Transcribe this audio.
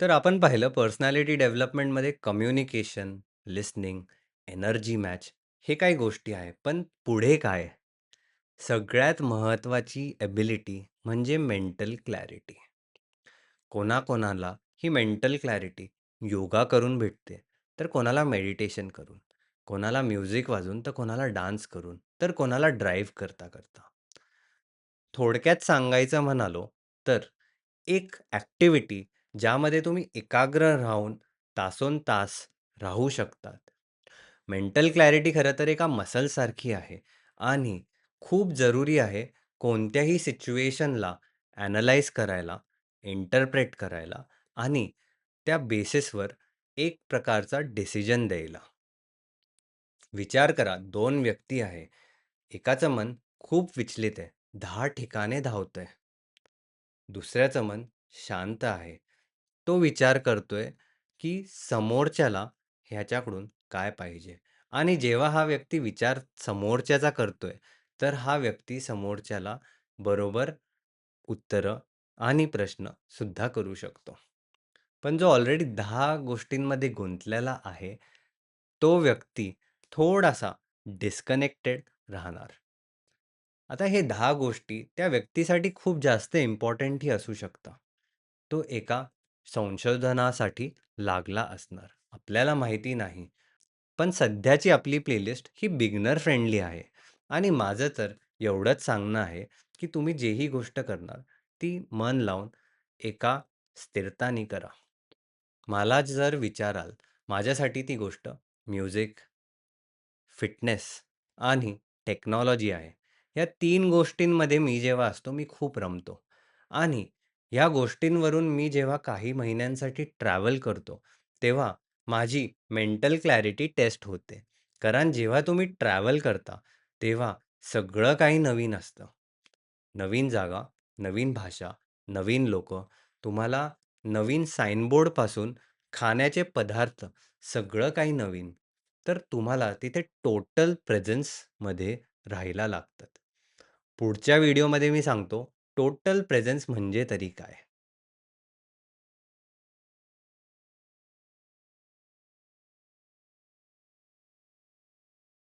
तर आपण पाहिलं पर्सनॅलिटी डेव्हलपमेंटमध्ये कम्युनिकेशन, लिसनिंग, एनर्जी मॅच हे काही गोष्टी आहे. पण पुढे काय? सगळ्यात महत्त्वाची एबिलिटी म्हणजे मेंटल क्लॅरिटी. कोणाकोणाला ही मेंटल क्लॅरिटी योगा करून भेटते, तर कोणाला मेडिटेशन करून, कोणाला म्युझिक वाजवून, तर कोणाला डान्स करून, तर कोणाला ड्राईव्ह करता करता. थोडक्यात सांगायचं म्हणालो, तर एक ॲक्टिव्हिटी ज्यामध्ये तुम्ही एकाग्र राहून तासोनतास राहू शकतात. मेंटल क्लॅरिटी खरं तर एका मसलसारखी आहे आणि खूप जरुरी आहे कोणत्याही सिच्युएशनला ॲनलाईज करायला, इंटरप्रेट करायला आणि त्या बेसिसवर एक प्रकारचा डिसिजन द्यायला. विचार करा, 2 व्यक्ती आहे. एकाचं मन खूप विचलित आहे. 10 ठिकाणे धावतंय. दुसऱ्याचं मन शांत आहे. तो विचार करतोय, की समोरच्याला ह्याच्याकडून काय पाहिजे? आणि जेव्हा हा व्यक्ती विचार समोरच्याचा करतोय, तर हा व्यक्ती समोरच्याला बरोबर उत्तरं आणि प्रश्न सुद्धा करू शकतो. पण जो ऑलरेडी 10 गोष्टींमध्ये गुंतलेला आहे, तो व्यक्ती थोडासा डिस्कनेक्टेड राहणार. आता हे 10 गोष्टी त्या व्यक्तीसाठी खूप जास्त इम्पॉर्टंटही असू शकतात. तो एका संशोधनासाठी लागला असणार. आपल्याला माहिती नाही. पण सध्याची आपली प्लेलिस्ट ही बिगिनर फ्रेंडली आहे आणि माझं तर एवढंच सांगणं आहे, की तुम्ही जेही गोष्ट करणार ती मन लावून एका स्थिरतानी करा. मला जर विचाराल, माझ्यासाठी ती गोष्ट म्युझिक, फिटनेस आणि टेक्नॉलॉजी आहे. या 3 गोष्टींमध्ये मी जेव्हा असतो, मी खूप रमतो आणि या गोष्टींवरून मी जेव्हा काही महिन्यांसाठी ट्रॅव्हल करतो, तेव्हा माझी मेंटल क्लॅरिटी टेस्ट होते. कारण जेव्हा तुम्ही ट्रॅव्हल करता, तेव्हा सगळं काही नवीन असतं. नवीन जागा, नवीन भाषा, नवीन लोकं, तुम्हाला नवीन साइनबोर्डपासून खाण्याचे पदार्थ, सगळं काही नवीन. तर तुम्हाला तिथे टोटल प्रेझन्समध्ये राहायला लागतात. पुढच्या व्हिडिओमध्ये मी सांगतो, टोटल प्रेझन्स म्हणजे तरी काय?